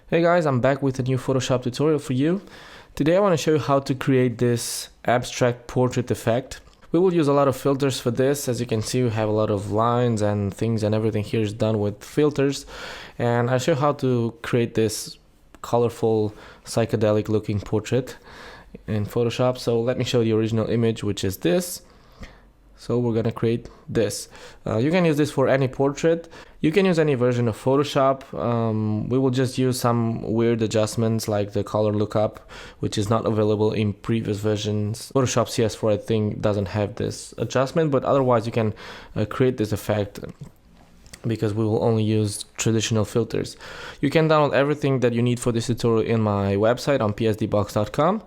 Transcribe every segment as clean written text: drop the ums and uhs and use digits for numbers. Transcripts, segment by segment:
Hey guys, I'm back with a new Photoshop tutorial for you. Today I want to show you how to create this abstract portrait effect. We will use a lot of filters for this. As you can see, we have a lot of lines and things, and everything here is done with filters. And I'll show you how to create this colorful, psychedelic looking portrait in Photoshop. So let me show you the original image, which is this. So we're gonna create this. You can use this for any portrait. You can use any version of Photoshop. We will just use some weird adjustments like the color lookup, which is not available in previous versions. Photoshop CS4 I think doesn't have this adjustment, but otherwise you can create this effect because we will only use traditional filters. You can download everything that you need for this tutorial in my website on psdbox.com.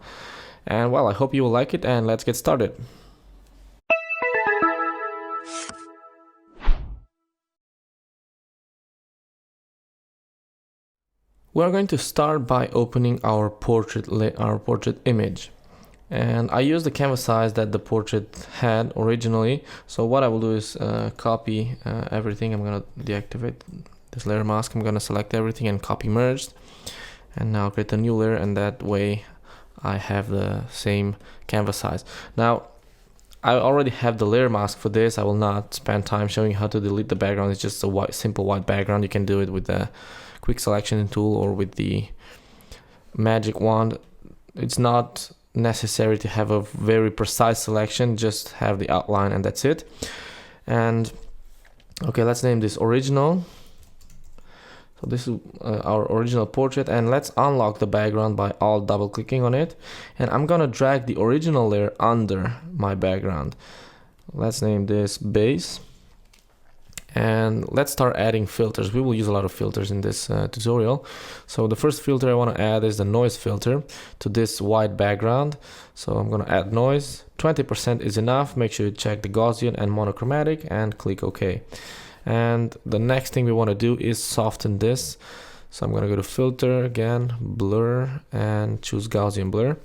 And well, I hope you will like it, and let's get started. We're going to start by opening our portrait image, and I use the canvas size that the portrait had originally. So what I will do is copy everything. I'm going to deactivate this layer mask. I'm going to select everything and copy merged, and now create a new layer, and that way I have the same canvas size. Now I already have the layer mask for this. I will not spend time showing how to delete the background. It's just a simple white background. You can do it with the quick selection tool or with the magic wand. It's not necessary to have a very precise selection, just have the outline and that's it. And okay, let's name this original. So this is our original portrait, and let's unlock the background by double clicking on it, and I'm gonna drag the original layer under my background. Let's name this base, and let's start adding filters. We will use a lot of filters in this tutorial. So the first filter I want to add is the noise filter to this white background. So I'm going to add noise. 20% is enough. Make sure you check the Gaussian and monochromatic and click OK. And the next thing we want to do is soften this. So I'm going to go to filter again, blur, and choose Gaussian blur.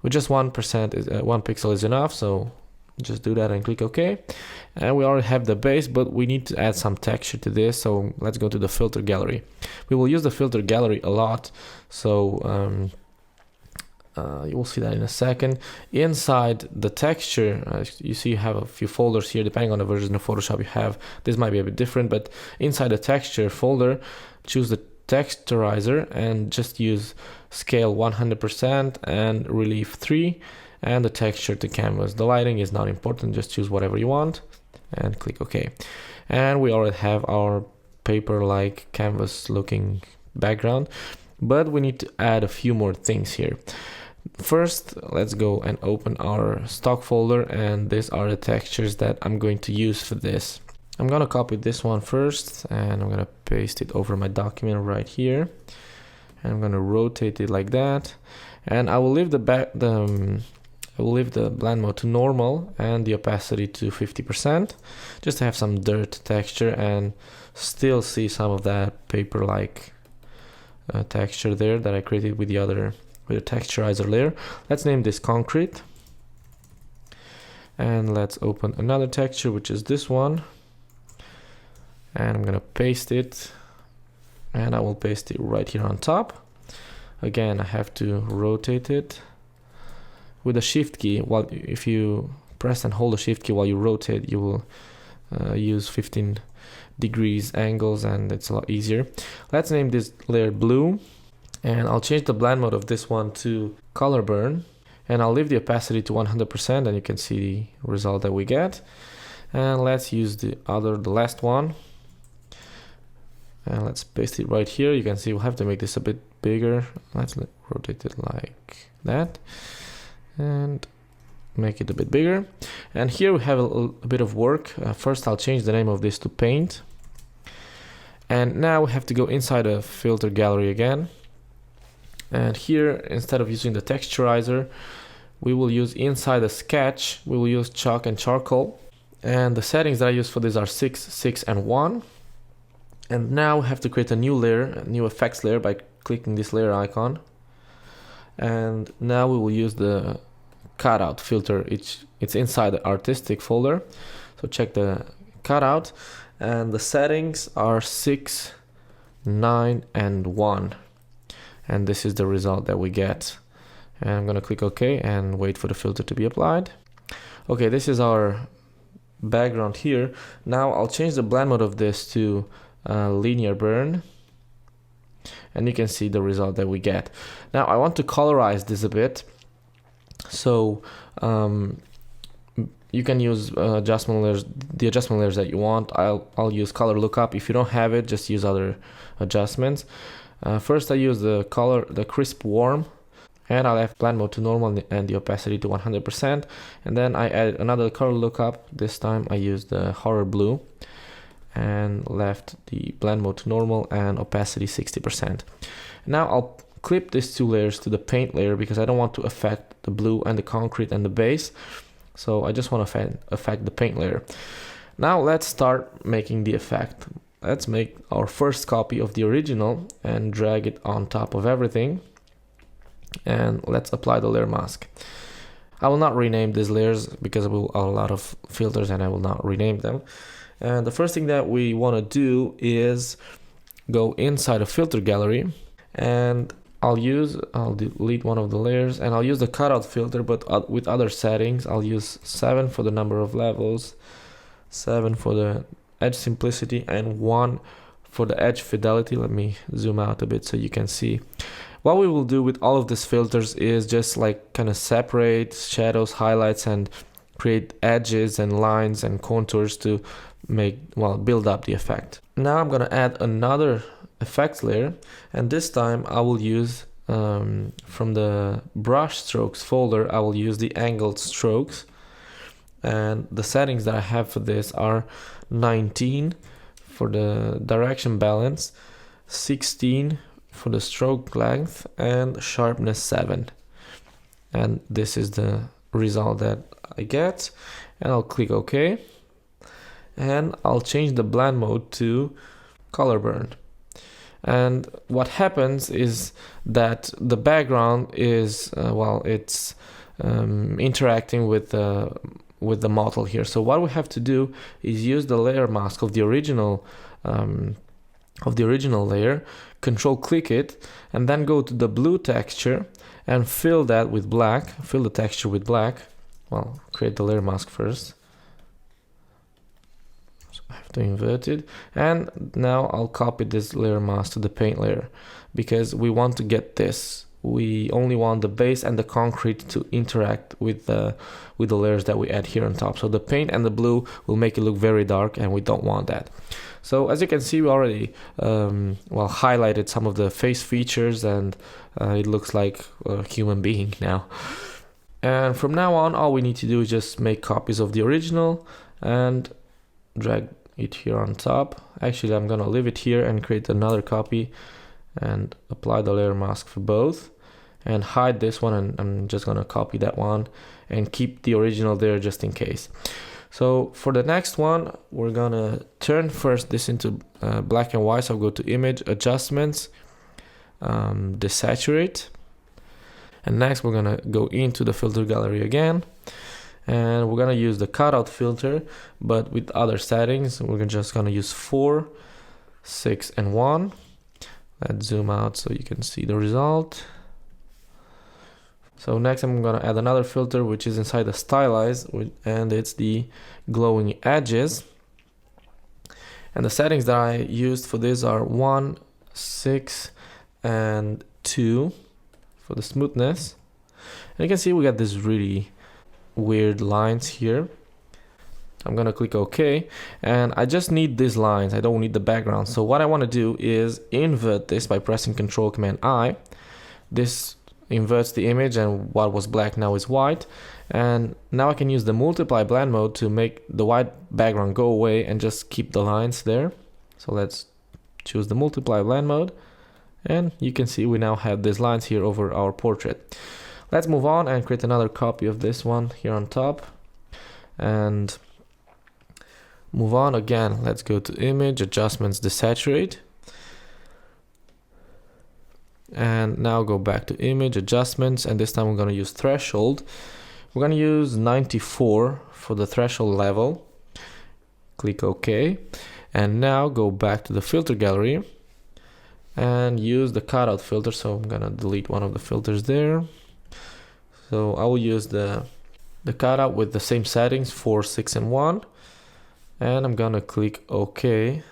With just 1%, 1 pixel is enough. So just do that and click OK. And we already have the base, but we need to add some texture to this. So let's go to the filter gallery. We will use the filter gallery a lot. So you will see that in a second. Inside the texture, you see you have a few folders here. Depending on the version of Photoshop you have, this might be a bit different, but inside the texture folder, choose the texturizer and just use scale 100% and relief 3 and the texture to canvas. The lighting is not important, just choose whatever you want and click OK. And we already have our paper-like canvas looking background, but we need to add a few more things here. First, let's go and open our stock folder, and these are the textures that I'm going to use for this. I'm gonna copy this one first, and I'm gonna paste it over my document right here, and I'm gonna rotate it like that, and I will leave the blend mode to normal and the opacity to 50%, just to have some dirt texture and still see some of that paper-like texture there that I created with the texturizer layer. Let's name this concrete, and let's open another texture, which is this one, and I'm gonna paste it, and I will paste it right here on top. Again, I have to rotate it with the shift key. If you press and hold the shift key while you rotate, you will use 15 degrees angles, and it's a lot easier. Let's name this layer blue, and I'll change the blend mode of this one to color burn, and I'll leave the opacity to 100%, and you can see the result that we get. And let's use the last one, and let's paste it right here. You can see we'll have to make this a bit bigger. Let's rotate it like that and make it a bit bigger. And here we have a bit of work. First, I'll change the name of this to paint, and now we have to go inside a filter gallery again, and here, instead of using the texturizer, we will use inside the sketch, we will use chalk and charcoal, and the settings that I use for this are 6, 6, and 1. And now we have to create a new layer, a new effects layer, by clicking this layer icon. And now we will use the cutout filter. It's inside the artistic folder, so check the cutout, and the settings are 6, 9, and 1. and this is the result that we get. And I'm gonna click OK and wait for the filter to be applied. Okay, this is our background here. Now I'll change the blend mode of this to linear burn, and you can see the result that we get. Now I want to colorize this a bit, so you can use the adjustment layers that you want. I'll use color lookup. If you don't have it, just use other adjustments. First I use the crisp warm, and I'll have blend mode to normal and the opacity to 100%. And then I add another color lookup. This time I use the horror blue and left the blend mode to normal and opacity 60%. Now I'll clip these two layers to the paint layer because I don't want to affect the blue and the concrete and the base. So I just want to affect the paint layer. Now let's start making the effect. Let's make our first copy of the original and drag it on top of everything. And let's apply the layer mask. I will not rename these layers because there are a lot of filters and I will not rename them. And the first thing that we want to do is go inside a filter gallery, and I'll delete one of the layers and I'll use the cutout filter, but with other settings. I'll use 7 for the number of levels, 7 for the edge simplicity, and 1 for the edge fidelity. Let me zoom out a bit so you can see. What we will do with all of these filters is just like kind of separate shadows, highlights, and create edges and lines and contours to build up the effect. Now I'm gonna add another effects layer, and this time I will use from the brush strokes folder, I will use the angled strokes, and the settings that I have for this are 19 for the direction balance, 16 for the stroke length, and sharpness 7. And this is the result that I get, and I'll click OK, and I'll change the blend mode to color burn. And what happens is that the background is interacting with the model here. So what we have to do is use the layer mask of the original layer, control click it, and then go to the blue texture and fill the texture with black. Well, create the layer mask first. So I have to invert it, and now I'll copy this layer mask to the paint layer because we want to get this. We only want the base and the concrete to interact with the layers that we add here on top. So the paint and the blue will make it look very dark, and we don't want that. So as you can see, we already highlighted some of the face features, and it looks like a human being now. And from now on, all we need to do is just make copies of the original and drag it here on top. Actually, I'm gonna leave it here and create another copy and apply the layer mask for both and hide this one, and I'm just gonna copy that one and keep the original there just in case. So for the next one, we're gonna turn first this into black and white. So I'll go to image, adjustments, desaturate, and next we're gonna go into the filter gallery again, and we're gonna use the cutout filter but with other settings. We're just gonna use 4, 6, and 1. Let's zoom out so you can see the result. So next I'm gonna add another filter which is inside the Stylize, and it's the glowing edges. And the settings that I used for this are 1, 6, and 2 for the smoothness. And you can see we got this really weird lines here. I'm gonna click OK, and I just need these lines. I don't need the background. So what I want to do is invert this by pressing Ctrl Command I. This inverts the image, and what was black now is white. And now I can use the multiply blend mode to make the white background go away and just keep the lines there. So let's choose the multiply blend mode, and you can see we now have these lines here over our portrait. Let's move on and create another copy of this one here on top and move on again. Let's go to image, adjustments, desaturate, and now go back to image, adjustments, and this time we're going to use threshold. We're going to use 94 for the threshold level. Click OK, and now go back to the filter gallery and use the cutout filter. So I'm gonna delete one of the filters there. So I will use the cutout with the same settings, 4, 6, and 1. And I'm gonna click OK.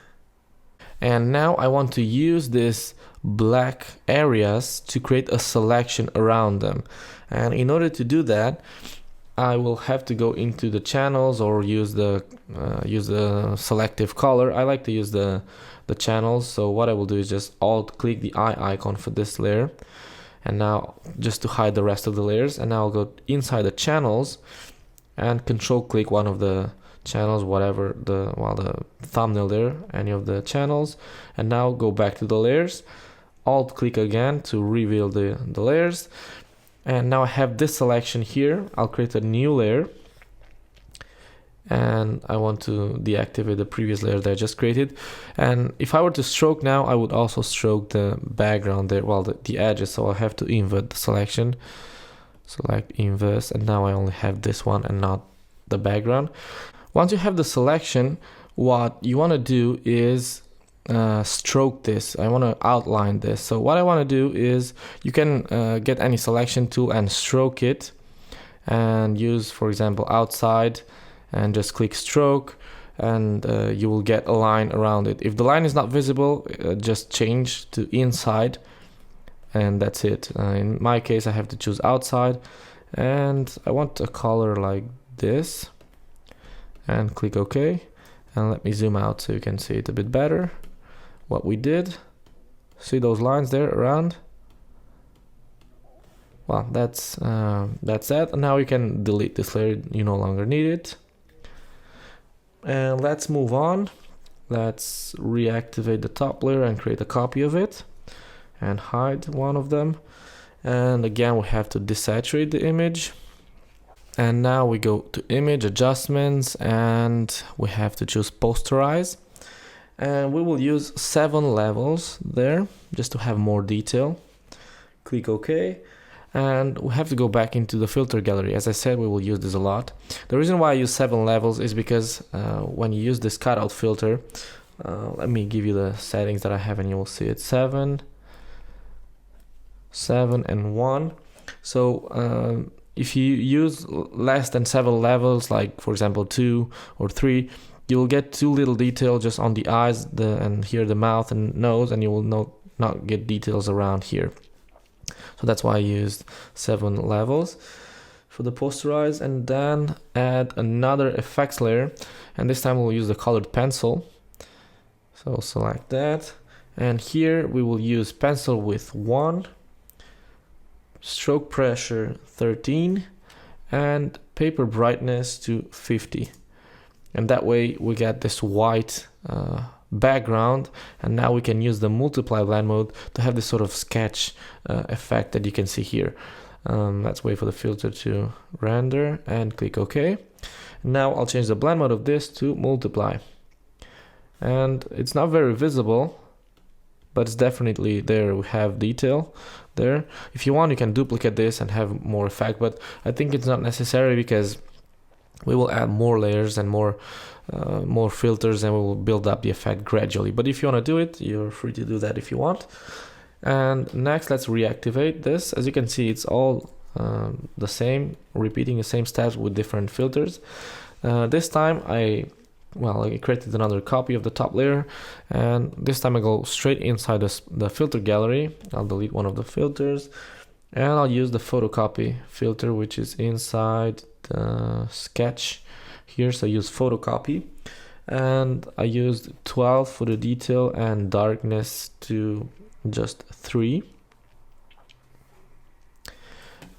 And now I want to use this black areas to create a selection around them. And in order to do that, I will have to go into the channels or use the selective color. I like to use the channels. So what I will do is just alt click the eye icon for this layer, and now just to hide the rest of the layers. And now I'll go inside the channels and control click one of the channels, whatever the thumbnail there, any of the channels, and now go back to the layers, alt click again to reveal the layers. And now I have this selection here. I'll create a new layer, and I want to deactivate the previous layer that I just created. And if I were to stroke now, I would also stroke the background there, the edges. So I have to invert the selection, select inverse, and now I only have this one and not the background. Once you have the selection, what you want to do is stroke this. I want to outline this. So what I want to do is you can get any selection tool and stroke it, and use, for example, outside, and just click stroke, and you will get a line around it. If the line is not visible, just change to inside, and that's it. In my case, I have to choose outside, and I want a color like this, and click OK. And let me zoom out so you can see it a bit better what we did. See those lines there around? Well, that's that. And now you can delete this layer, you no longer need it. And let's move on. Let's reactivate the top layer and create a copy of it and hide one of them. And again, we have to desaturate the image. And now we go to image adjustments, and we have to choose posterize. And we will use 7 levels there just to have more detail. Click OK. And we have to go back into the filter gallery. As I said, we will use this a lot. The reason why I use 7 levels is because when you use this cutout filter, let me give you the settings that I have and you will see it. 7, 7, and 1. So if you use less than 7 levels, like for example 2 or 3, you will get too little detail just on the eyes and here the mouth and nose, and you will not get details around here. So that's why I used 7 levels for the posterize. And then add another effects layer, and this time we'll use the colored pencil. So select that, and here we will use pencil width 1, stroke pressure 13, and paper brightness to 50. And that way we get this white background, and now we can use the multiply blend mode to have this sort of sketch effect that you can see here. Let's wait for the filter to render and click OK. Now I'll change the blend mode of this to multiply, and it's not very visible, but it's definitely there. We have detail there. If you want, you can duplicate this and have more effect, but I think it's not necessary because we will add more layers and more filters, and we will build up the effect gradually. But if you want to do it, you're free to do that if you want. And next, let's reactivate this. As you can see, it's all the same, repeating the same steps with different filters. This time I created another copy of the top layer, and this time I go straight inside the filter gallery. I'll delete one of the filters, and I'll use the photocopy filter, which is inside the sketch here. So I use photocopy, and I used 12 for the detail and darkness to just 3,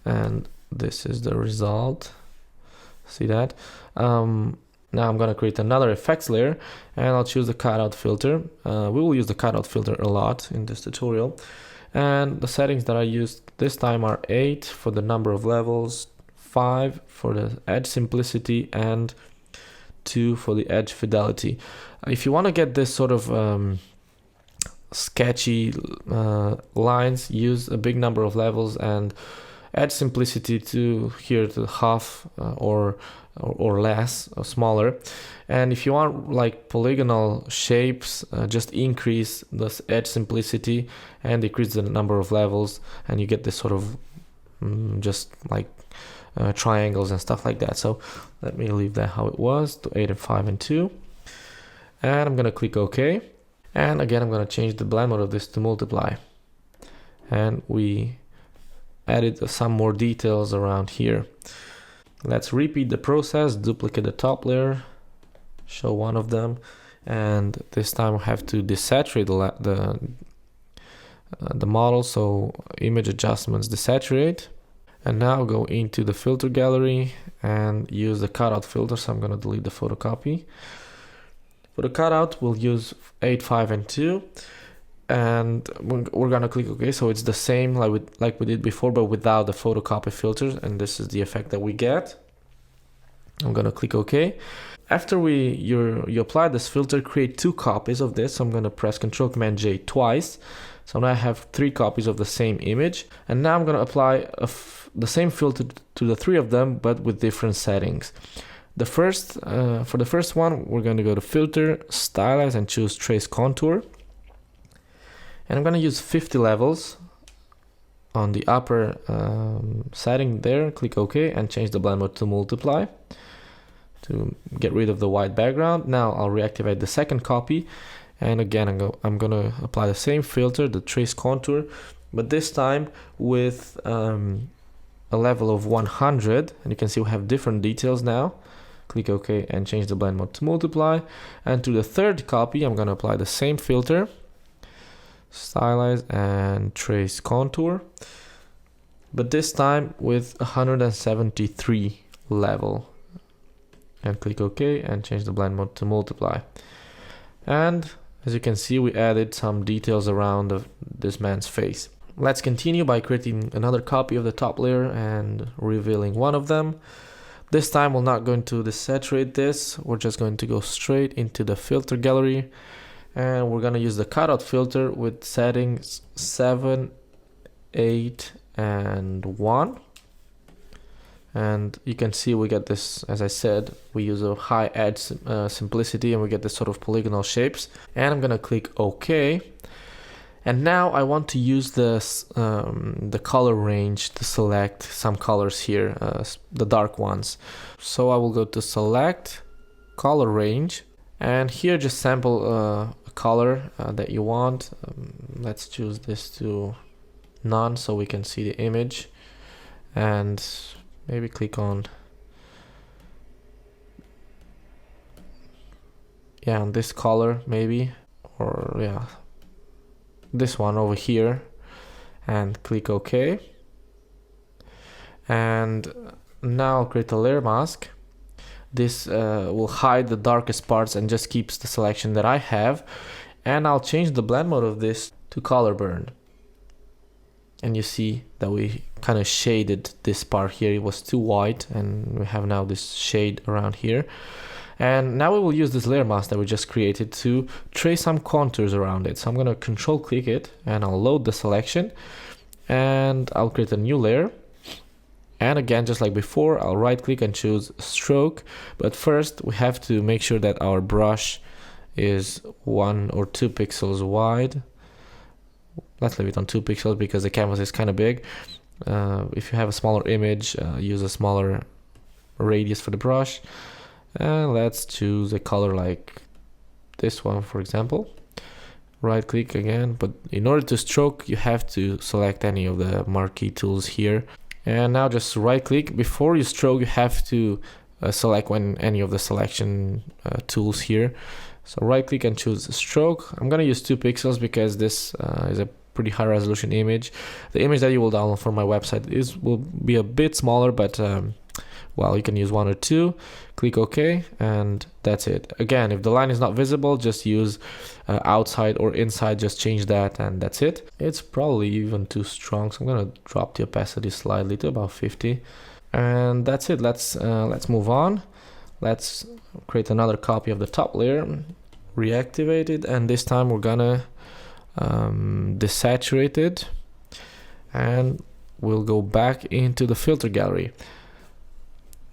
and this is the result. See that? Now I'm gonna create another effects layer, and I'll choose the cutout filter. We will use the cutout filter a lot in this tutorial, and the settings that I used this time are 8 for the number of levels, 5 for the edge simplicity, and 2 for the edge fidelity. If you want to get this sort of sketchy lines, use a big number of levels and add simplicity to here to half or less or smaller. And if you want like polygonal shapes, just increase this edge simplicity and decrease the number of levels, and you get this sort of just like triangles and stuff like that. So let me leave that how it was to 8 and 5 and 2, and I'm gonna click OK. And again, I'm gonna change the blend mode of this to multiply, and we added some more details around here. Let's repeat the process, duplicate the top layer, show one of them, and this time we have to desaturate the model, so image adjustments, desaturate. And now go into the filter gallery and use the cutout filter, so I'm going to delete the photocopy. For the cutout, we'll use 8, 5, and 2. And we're gonna click OK. So it's the same like we did before, but without the photocopy filters, and this is the effect that we get. I'm gonna click OK. After you apply this filter, create 2 copies of this. So I'm gonna press Ctrl Command J twice. So now I have 3 copies of the same image, and now I'm gonna apply the same filter to the 3 of them, but with different settings. For the first one, we're gonna go to Filter, Stylize, and choose Trace Contour. And I'm going to use 50 levels on the upper setting there. Click OK and change the blend mode to multiply to get rid of the white background. Now I'll reactivate the second copy, and again I'm going to apply the same filter, the trace contour, but this time with a level of 100, and you can see we have different details now. Click OK and change the blend mode to multiply. And to the third copy, I'm going to apply the same filter, stylize and trace contour, but this time with 173 level, and click OK and change the blend mode to multiply. And as you can see, we added some details around this man's face. Let's continue by creating another copy of the top layer and revealing one of them. This time we're not going to desaturate this, we're just going to go straight into the filter gallery. And we're going to use the cutout filter with settings 7, 8, and 1. And you can see we get this, as I said, we use a high edge simplicity, and we get this sort of polygonal shapes. And I'm going to click OK. And now I want to use this the color range to select some colors here, the dark ones. So I will go to Select, Color Range, and here just sample a color that you want. Let's choose this to none so we can see the image, and maybe click on on this color maybe, or this one over here, and click OK. And now I'll create a layer mask. This will hide the darkest parts and just keeps the selection that I have. And I'll change the blend mode of this to color burn. And you see that we kind of shaded this part here. It was too white, and we have now this shade around here. And now we will use this layer mask that we just created to trace some contours around it. So I'm going to Control click it, and I'll load the selection, and I'll create a new layer. And again, just like before, I'll right click and choose stroke. But first we have to make sure that our brush is 1 or 2 pixels wide. Let's leave it on 2 pixels because the canvas is kind of big. If you have a smaller image, use a smaller radius for the brush. And let's choose a color like this one, for example. Right click again, but in order to stroke, you have to select any of the marquee tools here. And now just right click. Before you stroke, you have to select any of the selection tools here. So right click and choose stroke. I'm gonna use 2 pixels because this is a pretty high resolution image. The image that you will download from my website will be a bit smaller, but well, you can use 1 or 2. Click OK, and that's it. Again, if the line is not visible, just use outside or inside, just change that, and that's it. It's probably even too strong, so I'm gonna drop the opacity slightly to about 50, and that's it. Let's move on. Let's create another copy of the top layer, reactivate it, and this time we're gonna desaturate it, and we'll go back into the filter gallery.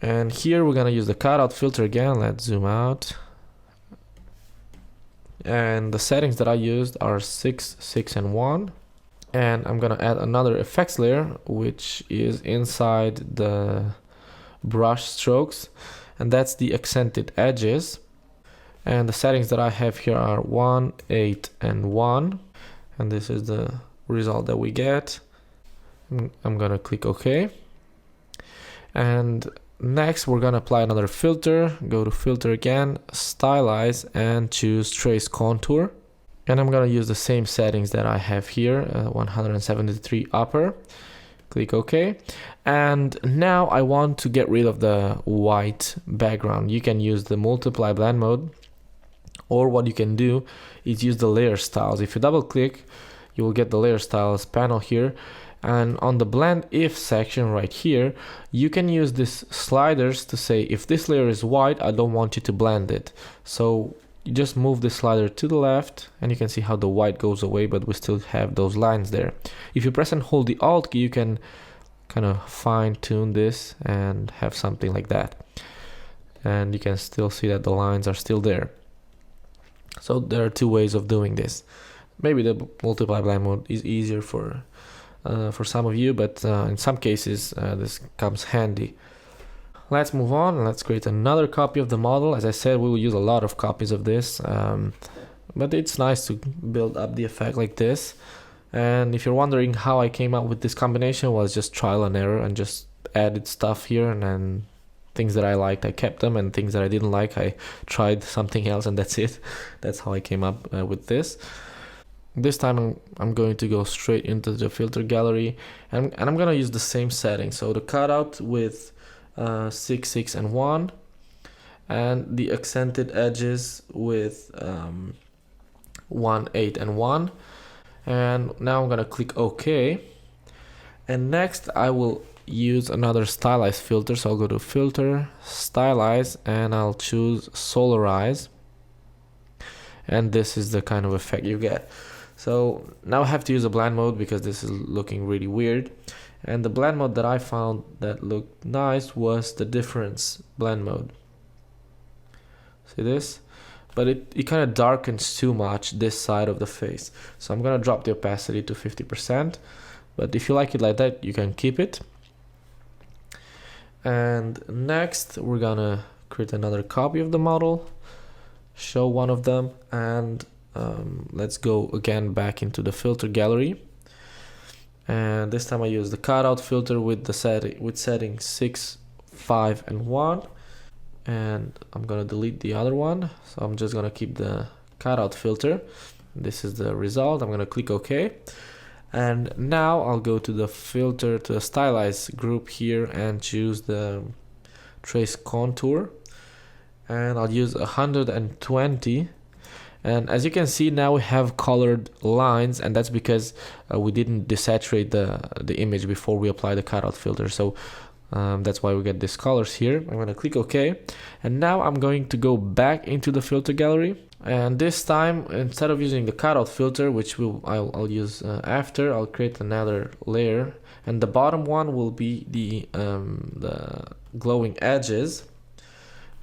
And here we're gonna use the cutout filter again. Let's zoom out. And the settings that I used are 6, 6, and 1. And I'm gonna add another effects layer, which is inside the brush strokes, and that's the accented edges. And the settings that I have here are 1, 8, and 1. And this is the result that we get. I'm gonna click OK. And next we're gonna apply another filter. Go to filter again, stylize, and choose trace contour. And I'm gonna use the same settings that I have here, 173 upper. Click OK. And now I want to get rid of the white background. You can use the multiply blend mode, or what you can do is use the layer styles. If you double click, you will get the layer styles panel here. And on the blend if section right here, you can use these sliders to say, if this layer is white, I don't want you to blend it. So you just move the slider to the left, and you can see how the white goes away, but we still have those lines there. If you press and hold the Alt key, you can kind of fine tune this and have something like that. And you can still see that the lines are still there. So there are two ways of doing this. Maybe the multiply blend mode is easier for some of you, but in some cases this comes handy. Let's move on and let's create another copy of the model. As I said, we will use a lot of copies of this, but it's nice to build up the effect like this. And if you're wondering how I came up with this combination, well, it's just trial and error, and just added stuff here, and then things that I liked, I kept them, and things that I didn't like, I tried something else, and that's it. That's how I came up with this. This time I'm going to go straight into the filter gallery, and I'm gonna use the same setting. So the cutout with 6, 6, and 1, and the accented edges with 1, 8, and 1. And now I'm gonna click OK. And next I will use another stylize filter. So I'll go to filter, stylize, and I'll choose solarize. And this is the kind of effect you get. So now I have to use a blend mode because this is looking really weird. And the blend mode that I found that looked nice was the difference blend mode. See this? But it kind of darkens too much this side of the face. So I'm gonna drop the opacity to 50%. But if you like it like that, you can keep it. And next we're gonna create another copy of the model, show one of them, and let's go again back into the filter gallery. And this time I use the cutout filter with the settings 6, 5, and 1. And I'm gonna delete the other one, so I'm just gonna keep the cutout filter. This is the result. I'm gonna click OK. And now I'll go to the filter, to the stylize group here, and choose the trace contour, and I'll use 120. And as you can see, now we have colored lines, and that's because we didn't desaturate the image before we apply the cutout filter. So that's why we get these colors here. I'm going to click OK. And now I'm going to go back into the filter gallery. And this time, instead of using the cutout filter, which I'll use after, I'll create another layer. And the bottom one will be the glowing edges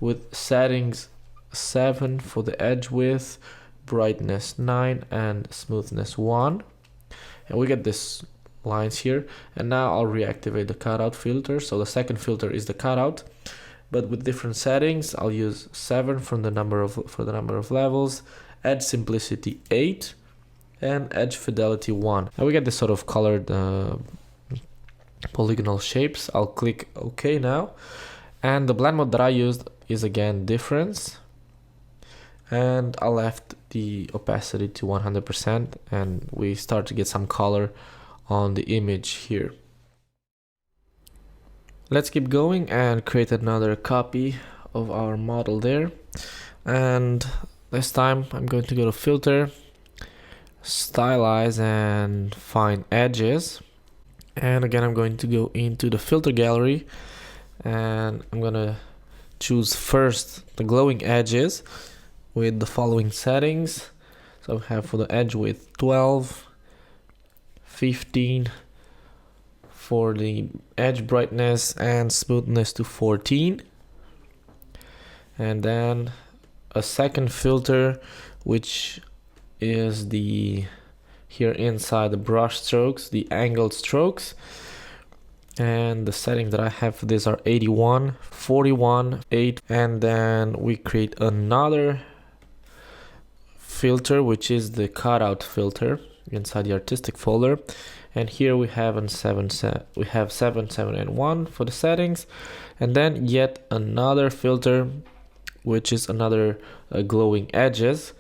with settings 7 for the edge width, brightness 9, and smoothness 1. And we get this lines here. And now I'll reactivate the cutout filter. So the second filter is the cutout, but with different settings. I'll use 7 for the number of levels, edge simplicity 8, and edge fidelity 1. And we get this sort of colored polygonal shapes. I'll click OK now. And the blend mode that I used is again difference, and I left the opacity to 100%, and we start to get some color on the image here. Let's keep going and create another copy of our model there. And this time I'm going to go to filter, stylize, and find edges. And again, I'm going to go into the filter gallery, and I'm gonna choose first the glowing edges with the following settings. So I have for the edge width 12, 15, for the edge brightness and smoothness to 14. And then a second filter, which is the here inside the brush strokes, the angled strokes. And the settings that I have for this are 81, 41, 8, and then we create another filter, which is the cutout filter inside the artistic folder. And here we have 7, 7, and 1 for the settings, and then yet another filter, which is another glowing edges,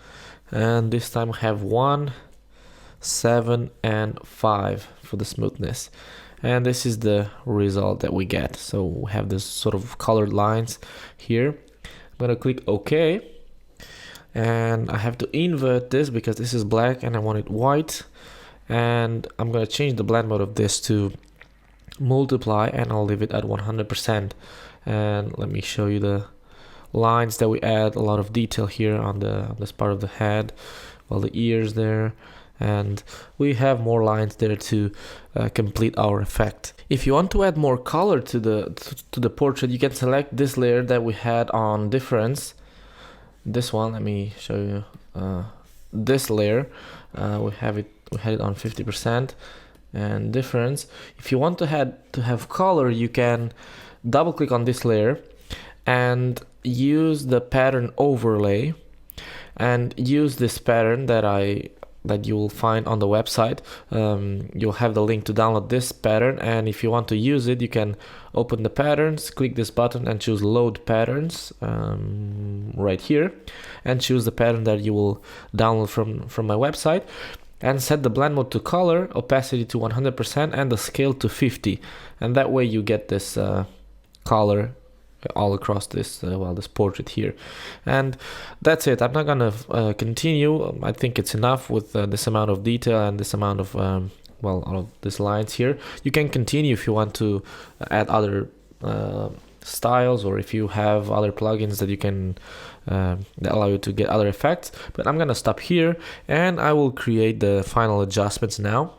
and this time we have 1, 7, and 5 for the smoothness. And this is the result that we get. So we have this sort of colored lines here. I'm gonna click OK, and I have to invert this because this is black and I want it white. And I'm gonna change the blend mode of this to multiply, and I'll leave it at 100%. And let me show you the lines that we add a lot of detail here on this part of the head, well, the ears there. And we have more lines there to complete our effect. If you want to add more color to the portrait, you can select this layer that we had on difference. This one, let me show you. This layer, we had it on 50% and difference. If you want to have color, you can double click on this layer and use the pattern overlay, and use this pattern that you will find on the website. You'll have the link to download this pattern, and if you want to use it, you can open the patterns, click this button and choose load patterns right here, and choose the pattern that you will download from my website, and set the blend mode to color, opacity to 100%, and the scale to 50, and that way you get this color all across this this portrait here. And that's it. I'm not gonna continue. I think it's enough with this amount of detail and this amount of all of these lines here. You can continue if you want to add other styles, or if you have other plugins that you can that allow you to get other effects, but I'm gonna stop here and I will create the final adjustments now.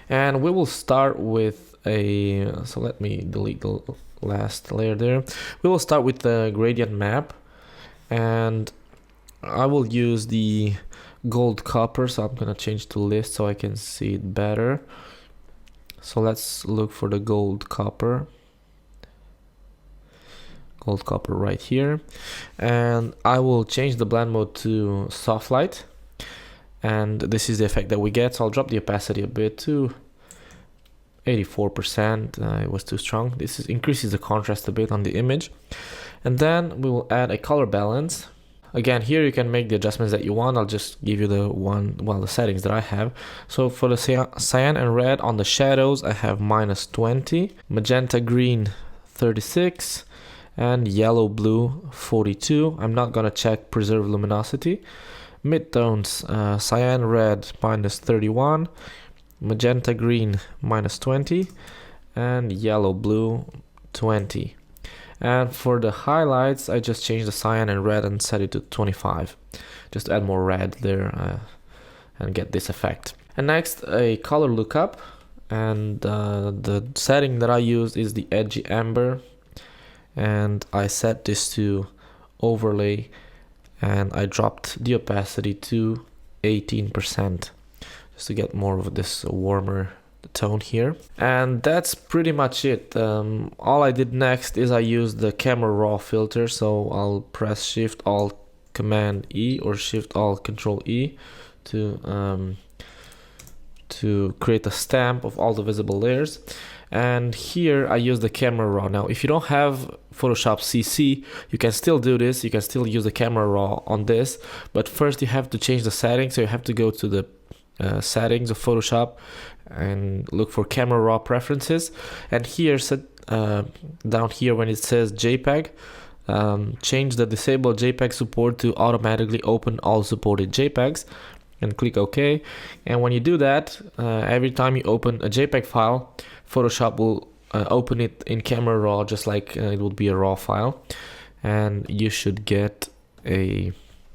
And we will start with so let me delete the last layer there. We will start with the gradient map, and I will use the gold copper, so I'm gonna change to list so I can see it better. So let's look for the gold copper right here, and I will change the blend mode to soft light, and this is the effect that we get. So I'll drop the opacity a bit to 84%. It was too strong. This increases the contrast a bit on the image. And then we will add a color balance. Again, here you can make the adjustments that you want. I'll just give you the settings that I have. So for the cyan and red on the shadows, I have -20, magenta green 36, and yellow blue 42. I'm not gonna check preserve luminosity. Midtones, cyan red -31, magenta green -20, and yellow blue 20. And for the highlights, I just changed the cyan and red and set it to 25, just to add more red there and get this effect. And next, a color lookup, and the setting that I used is the edgy amber, and I set this to overlay, and I dropped the opacity to 18%. To get more of this warmer tone here. And that's pretty much it. All I did next is I used the camera raw filter, so I'll press Shift Alt Command E or Shift Alt Control E to create a stamp of all the visible layers. And here I use the camera raw. Now if you don't have Photoshop CC, you can still do this. You can still use the camera raw on this, but first you have to change the settings. So you have to go to the settings of Photoshop and look for camera raw preferences, and here down here when it says JPEG, change the disable JPEG support to automatically open all supported JPEGs, and click OK. And when you do that, every time you open a JPEG file, Photoshop will open it in camera raw just like it would be a raw file, and you should get a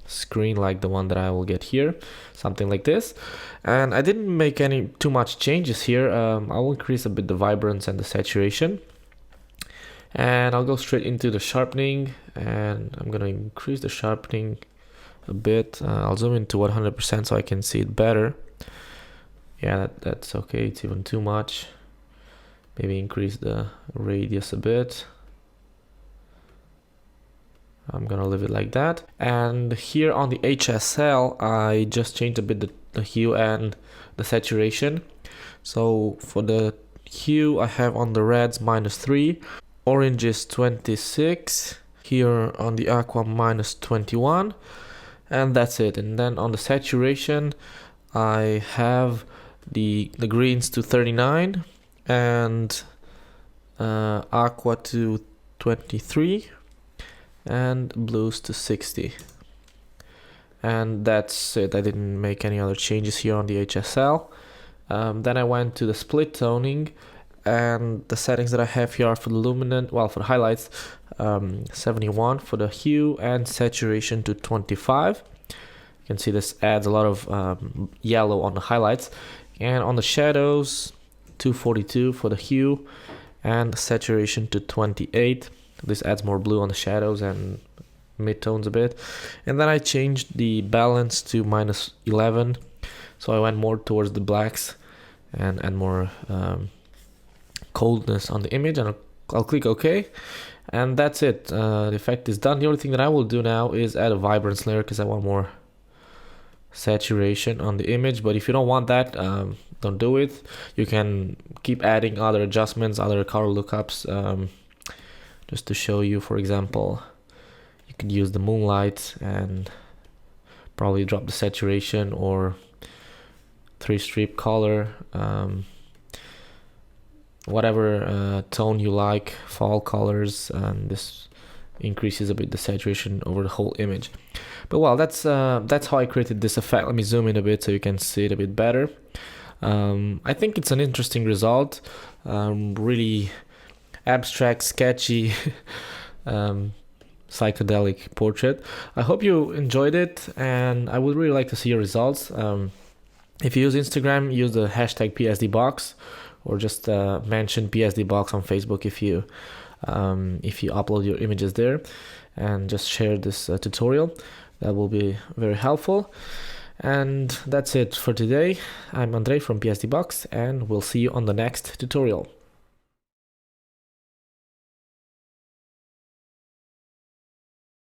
screen like the one that I will get here, something like this. And I didn't make any too much changes here. I will increase a bit the vibrance and the saturation, and I'll go straight into the sharpening, and I'm gonna increase the sharpening a bit. I'll zoom into 100% so I can see it better. Yeah, that's okay. It's even too much. Maybe increase the radius a bit. I'm gonna leave it like that. And here on the HSL, I just changed a bit the hue and the saturation. So for the hue, I have on the reds -3, orange is 26, here on the aqua -21, and that's it. And then on the saturation, I have the greens to 39 and aqua to 23 and blues to 60, and that's it. I didn't make any other changes here on the HSL. Then I went to the split toning, and the settings that I have here are for the luminant, well, for the highlights, 71 for the hue, and saturation to 25. You can see this adds a lot of yellow on the highlights. And on the shadows, 242 for the hue, and saturation to 28. This adds more blue on the shadows and mid-tones a bit. And then I changed the balance to -11, so I went more towards the blacks and more coldness on the image, and I'll click OK, and that's it. The effect is done. The only thing that I will do now is add a vibrance layer because I want more saturation on the image, but if you don't want that, don't do it. You can keep adding other adjustments, other color lookups. Just to show you, for example, you could use the moonlight and probably drop the saturation, or 3-strip color, whatever tone you like, fall colors, and this increases a bit the saturation over the whole image. But well, that's how I created this effect. Let me zoom in a bit so you can see it a bit better. I think it's an interesting result, really abstract, sketchy, psychedelic portrait. I hope you enjoyed it, and I would really like to see your results. If you use Instagram, use the hashtag PSDBox, or just mention PSDBox on Facebook if you upload your images there, and just share this tutorial. That will be very helpful. And that's it for today. I'm Andrei from PSDBox, and we'll see you on the next tutorial.